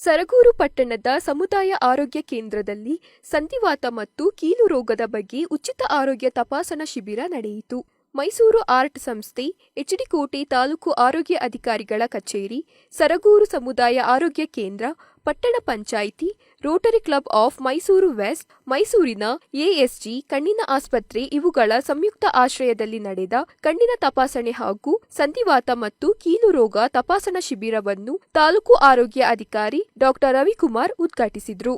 ಸರಗೂರು ಪಟ್ಟಣದ ಸಮುದಾಯ ಆರೋಗ್ಯ ಕೇಂದ್ರದಲ್ಲಿ ಸಂಧಿವಾತ ಮತ್ತು ಕೀಲು ರೋಗದ ಬಗ್ಗೆ ಉಚಿತ ಆರೋಗ್ಯ ತಪಾಸಣಾ ಶಿಬಿರ ನಡೆಯಿತು. ಮೈಸೂರು ಆರ್ಟ್ ಸಂಸ್ಥೆ, ಎಚ್ಡಿಕೋಟೆ ತಾಲೂಕು ಆರೋಗ್ಯ ಅಧಿಕಾರಿಗಳ ಕಚೇರಿ, ಸರಗೂರು ಸಮುದಾಯ ಆರೋಗ್ಯ ಕೇಂದ್ರ, ಪಟ್ಟಣ ಪಂಚಾಯಿತಿ, Rotary Club of Mysuru West, ಮೈಸೂರಿನ ಎಎಸ್ಜಿ ಕಣ್ಣಿನ ಆಸ್ಪತ್ರೆ ಇವುಗಳ ಸಂಯುಕ್ತ ಆಶ್ರಯದಲ್ಲಿ ನಡೆದ ಕಣ್ಣಿನ ತಪಾಸಣೆ ಹಾಗೂ ಸಂಧಿವಾತ ಮತ್ತು ಕೀಲು ರೋಗ ತಪಾಸಣಾ ಶಿಬಿರವನ್ನು ತಾಲೂಕು ಆರೋಗ್ಯ ಅಧಿಕಾರಿ ಡಾ ರವಿಕುಮಾರ್ ಉದ್ಘಾಟಿಸಿದರು.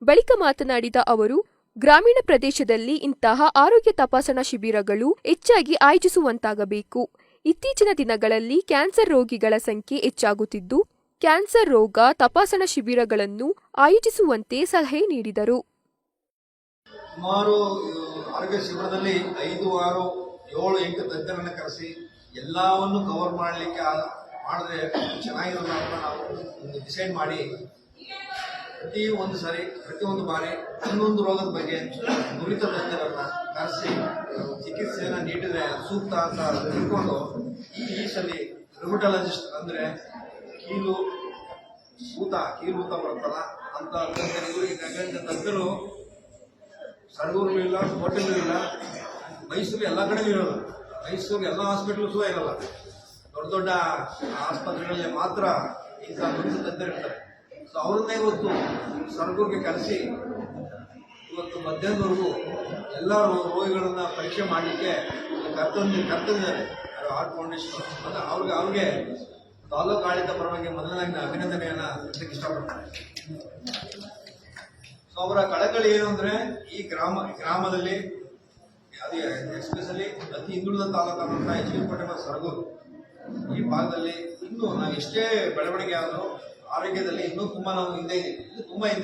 ಬಳಿಕ ಮಾತನಾಡಿದ ಅವರು, ಗ್ರಾಮೀಣ ಪ್ರದೇಶದಲ್ಲಿ ಇಂತಹ ಆರೋಗ್ಯ ತಪಾಸಣಾ ಶಿಬಿರಗಳು ಹೆಚ್ಚಾಗಿ ಆಯೋಜಿಸುವಂತಾಗಬೇಕು. ಇತ್ತೀಚಿನ ದಿನಗಳಲ್ಲಿ ಕ್ಯಾನ್ಸರ್ ರೋಗಿಗಳ ಸಂಖ್ಯೆ ಹೆಚ್ಚಾಗುತ್ತಿದ್ದು, ಕ್ಯಾನ್ಸರ್ ರೋಗ ತಪಾಸಣಾ ಶಿಬಿರಗಳನ್ನು ಆಯೋಜಿಸುವಂತೆ ಸಲಹೆ ನೀಡಿದರು. ಸುಮಾರು ಆರೋಗ್ಯ ಶಿಬಿರದಲ್ಲಿ 5, 6, 7, 8 ತಜ್ಞರನ್ನು ಕರೆಸಿ ಎಲ್ಲವನ್ನು ಕವರ್ ಮಾಡಲಿಕ್ಕೆ ಮಾಡಿದ್ರೆ ಚೆನ್ನಾಗಿರೋಲ್ಲ ಅಂತ ನಾವು ಡಿಸೈಡ್ ಮಾಡಿ ಪ್ರತಿಯೊಂದು ಬಾರಿ ಒಂದೊಂದು ರೋಗದ ಬಗ್ಗೆ ನುರಿತ ತಜ್ಞರನ್ನ ಕರೆಸಿ ಚಿಕಿತ್ಸೆಯನ್ನು ನೀಡಿದ್ರೆ ಸೂಕ್ತ ಅಂತ ತಿಳ್ಕೊಂಡು ಈ ಸಲ ರುಮಟಾಲಜಿಸ್ಟ್ ಅಂದರೆ ಕೀಲು ಊತ ಬರುತ್ತಲ್ಲ ಅಂತ ತಜ್ಞರು ತಜ್ಞರು ಸರಗೂರು ಇಲ್ಲ, ಕೋಟೆಲ್ಲೂ ಇಲ್ಲ, ಮೈಸೂರು ಎಲ್ಲ ಕಡೆಗೂ ಇರೋದು. ಮೈಸೂರು ಎಲ್ಲ ಹಾಸ್ಪಿಟ್ಲು ಸಹ ಇರಲ್ಲ. ದೊಡ್ಡ ಆಸ್ಪತ್ರೆಗಳಲ್ಲಿ ಮಾತ್ರ ಇಂಥ ನುರಿತ ತಜ್ಞರು ಇರ್ತಾರೆ. ಸೊ ಅವರನ್ನೇ ಇವತ್ತು ಸರಗೂರಿಗೆ ಕರೆಸಿ ಇವತ್ತು ಮಧ್ಯಾಹ್ನದವರೆಗೂ ಎಲ್ಲ ರೋಗಿಗಳನ್ನ ಪರೀಕ್ಷೆ ಮಾಡಲಿಕ್ಕೆ ಕರ್ತಂದಿದ್ದಾರೆ ಆರ್ಟ್ ಫೌಂಡೇಶನ್. ಮತ್ತು ಅವ್ರಿಗೆ ತಾಲೂಕು ಆಡಳಿತ ಪರವಾಗಿ ಮೊದಲನೇ ಅಭಿನಂದನೆಯನ್ನು ಸಲ್ಲಿಸಲಿಕ್ಕೆ ಇಷ್ಟಪಡ್ತಾರೆ. ಸೊ ಅವರ ಕಳಕಳಿ ಏನು ಅಂದರೆ ಈ ಗ್ರಾಮದಲ್ಲಿ ಅದು ಎಸ್ಪೆಷಲಿ ಅತಿ ಹಿಂದುಳಿದ ತಾಲೂಕಾದಂಥ ಎಚ್ಡಿಕೋಟೆ ಮತ್ತು ಸರಗೂರು ಈ ಭಾಗದಲ್ಲಿ ಇನ್ನೂ ನಾವು ಎಷ್ಟೇ ಬೆಳವಣಿಗೆ ಆದರೂ ಆರೋಗ್ಯದಲ್ಲಿ ಇನ್ನೂ ತುಂಬ ನಾವು ಹಿಂದೆ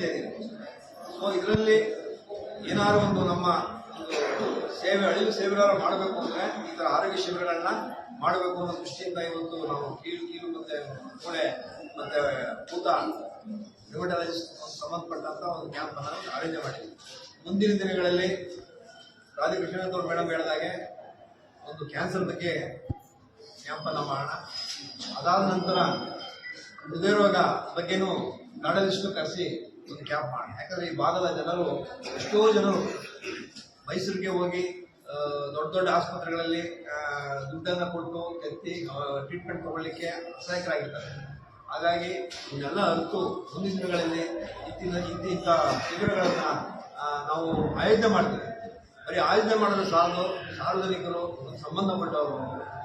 ಇದ್ದೀವಿ. ಸೊ ಇದರಲ್ಲಿ ಏನಾದ್ರು ಒಂದು ನಮ್ಮ ಅಳಿವು ಸೇವೆಗಳನ್ನು ಮಾಡಬೇಕು ಅಂದರೆ ಈ ಥರ ಆರೋಗ್ಯ ಶಿಬಿರಗಳನ್ನ ಮಾಡಬೇಕು ಅನ್ನೋ ದೃಷ್ಟಿಯಿಂದ ಇವತ್ತು ನಾವು ಕೀಲು ಮತ್ತು ಮೂಳೆ ಮತ್ತು ಊತ ರುಮಟಾಲಜಿಸ್ಟ್ ಸಂಬಂಧಪಟ್ಟಂಥ ಒಂದು ಕ್ಯಾಂಪನ್ನು ಅರೇಂಜ್ ಮಾಡಿದ್ವಿ. ಮುಂದಿನ ದಿನಗಳಲ್ಲಿ ರಾಧಿಕೃಷ್ಣನಾಥ್ ಅವರು ಮೇಡಮ್ ಹೇಳಿದಾಗೆ ಒಂದು ಕ್ಯಾನ್ಸರ್ ಬಗ್ಗೆ ಕ್ಯಾಂಪನ್ನು ಮಾಡೋಣ. ಅದಾದ ನಂತರ ಹೃದಯ ರೋಗ ಬಗ್ಗೆನೂ ಕಾರ್ಡಿಯಾಲಜಿಸ್ಟ್ ಕರೆಸಿ ಒಂದು ಕ್ಯಾಂಪ್ ಮಾಡೋಣ. ಯಾಕಂದರೆ ಈ ಭಾಗದ ಎಷ್ಟೋ ಜನರು ಮೈಸೂರಿಗೆ ಹೋಗಿ ದೊಡ್ಡ ಆಸ್ಪತ್ರೆಗಳಲ್ಲಿ ದುಡ್ಡನ್ನು ಕೊಟ್ಟು ಟ್ರೀಟ್ಮೆಂಟ್ ತಗೊಳ್ಳಿಕ್ಕೆ ಅಸಹಾಯಕರಾಗಿರ್ತಾರೆ. ಹಾಗಾಗಿ ಇವನ್ನೆಲ್ಲ ಅರಿತು ಮುಂದಿನ ದಿನಗಳಲ್ಲಿ ಇಂಥ ಶಿಬಿರಗಳನ್ನು ನಾವು ಆಯೋಜನೆ ಮಾಡ್ತೇವೆ. ಬರೀ ಆಯೋಜನೆ ಮಾಡೋದು ಸಾರ್ವಜನಿಕರು ಸಂಬಂಧಪಟ್ಟವರು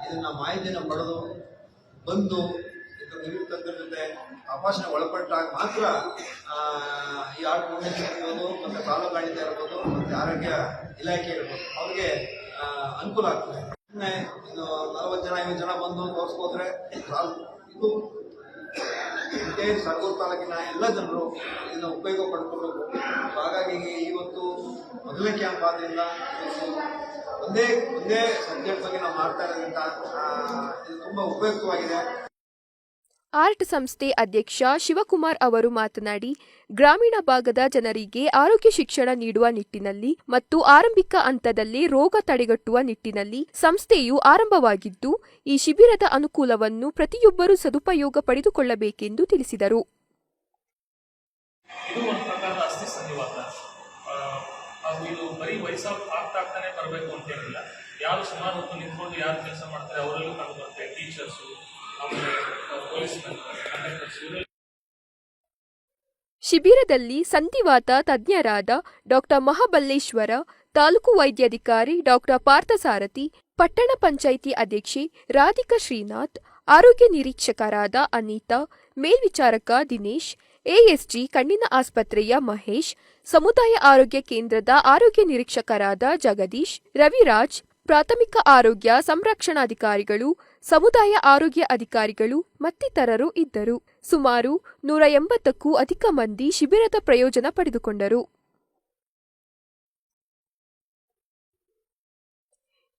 ಇದನ್ನು ಮಾಹಿತಿಯನ್ನು ಪಡೆದು ಬಂದು ತಜ್ಞರ ಜೊತೆ ತಪಾಸಣೆ ಒಳಪಟ್ಟಾಗ ಮಾತ್ರ ಈ ಆರ್ಟ್ ಫೌಂಡೇಶನ್ ಇರ್ಬೋದು, ಮತ್ತು ತಾಲೂಕು ಆಡಳಿತ ಇರ್ಬೋದು, ಮತ್ತು ಆರೋಗ್ಯ ಇಲಾಖೆ ಇರ್ಬೋದು, ಅವ್ರಿಗೆ ಅನುಕೂಲ ಆಗ್ತದೆ. ಇದು 40-50 ಜನ ಬಂದು ತೋರಿಸ್ಕೋದ್ರೆ ಇದು ಇದೇ ಸರಗೂರು ತಾಲೂಕಿನ ಎಲ್ಲ ಜನರು ಇದನ್ನು ಉಪಯೋಗ ಪಡ್ಕೋಬೇಕು. ಹಾಗಾಗಿ ಇವತ್ತು ಮೊದಲನೇ ಕ್ಯಾಂಪ್ ಆದ್ದರಿಂದ ಒಂದೇ ಸಬ್ಜೆಕ್ಟ್ ಬಗ್ಗೆ ನಾವು ಮಾಡ್ತಾ ಇರೋದ್ರಿಂದ ಇದು ತುಂಬ ಉಪಯುಕ್ತವಾಗಿದೆ. ಆರ್ಟ್ ಸಂಸ್ಥೆ ಅಧ್ಯಕ್ಷ ಶಿವಕುಮಾರ್ ಅವರು ಮಾತನಾಡಿ, ಗ್ರಾಮೀಣ ಭಾಗದ ಜನರಿಗೆ ಆರೋಗ್ಯ ಶಿಕ್ಷಣ ನೀಡುವ ನಿಟ್ಟಿನಲ್ಲಿ ಮತ್ತು ಆರಂಭಿಕ ಹಂತದಲ್ಲಿ ರೋಗ ತಡೆಗಟ್ಟುವ ನಿಟ್ಟಿನಲ್ಲಿ ಸಂಸ್ಥೆಯು ಆರಂಭವಾಗಿದ್ದು, ಈ ಶಿಬಿರದ ಅನುಕೂಲವನ್ನು ಪ್ರತಿಯೊಬ್ಬರೂ ಸದುಪಯೋಗ ಪಡೆದುಕೊಳ್ಳಬೇಕೆಂದು ತಿಳಿಸಿದರು. ಇದು ಬರೀ ಆಗ್ತಾನೆ ಬರಬೇಕು ಅಂತ ಹೇಳಿಲ್ಲ. ಯಾರು ಸುಮಾರು ಹೊತ್ತು ನಿಂತ್ಕೊಂಡು ಯಾರು ಕೆಲಸ ಮಾಡ್ತಾರೆ ಅವರಲ್ಲೂ ಕಂಡು ಬರುತ್ತೆ. ಟೀಚರ್ಸು, ಶಿಬಿರದಲ್ಲಿ ಸಂಧಿವಾತ ತಜ್ಞರಾದ ಡಾ ಮಹಾಬಲೇಶ್ವರ, ತಾಲೂಕು ವೈದ್ಯಾಧಿಕಾರಿ ಡಾ ಪಾರ್ಥಸಾರಥಿ, ಪಟ್ಟಣ ಪಂಚಾಯಿತಿ ಅಧ್ಯಕ್ಷೆ ರಾಧಿಕಾ ಶ್ರೀನಾಥ್, ಆರೋಗ್ಯ ನಿರೀಕ್ಷಕರಾದ ಅನಿತಾ, ಮೇಲ್ವಿಚಾರಕ ದಿನೇಶ್, ಎಎಸ್ಜಿ ಕಣ್ಣಿನ ಆಸ್ಪತ್ರೆಯ ಮಹೇಶ್, ಸಮುದಾಯ ಆರೋಗ್ಯ ಕೇಂದ್ರದ ಆರೋಗ್ಯ ನಿರೀಕ್ಷಕರಾದ ಜಗದೀಶ್, ರವಿರಾಜ್, ಪ್ರಾಥಮಿಕ ಆರೋಗ್ಯ ಸಂರಕ್ಷಣಾಧಿಕಾರಿಗಳು, ಸಮುದಾಯ ಆರೋಗ್ಯ ಅಧಿಕಾರಿಗಳು ಮತ್ತಿತರರು ಇದ್ದರು. ಸುಮಾರು 180ಕ್ಕೂ ಅಧಿಕ ಮಂದಿ ಶಿಬಿರದ ಪ್ರಯೋಜನ ಪಡೆದುಕೊಂಡರು.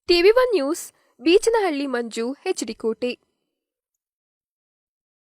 TV1 ನ್ಯೂಸ್, ಬೀಚನಹಳ್ಳಿ ಮಂಜು, ಎಚ್ಡಿಕೋಟೆ.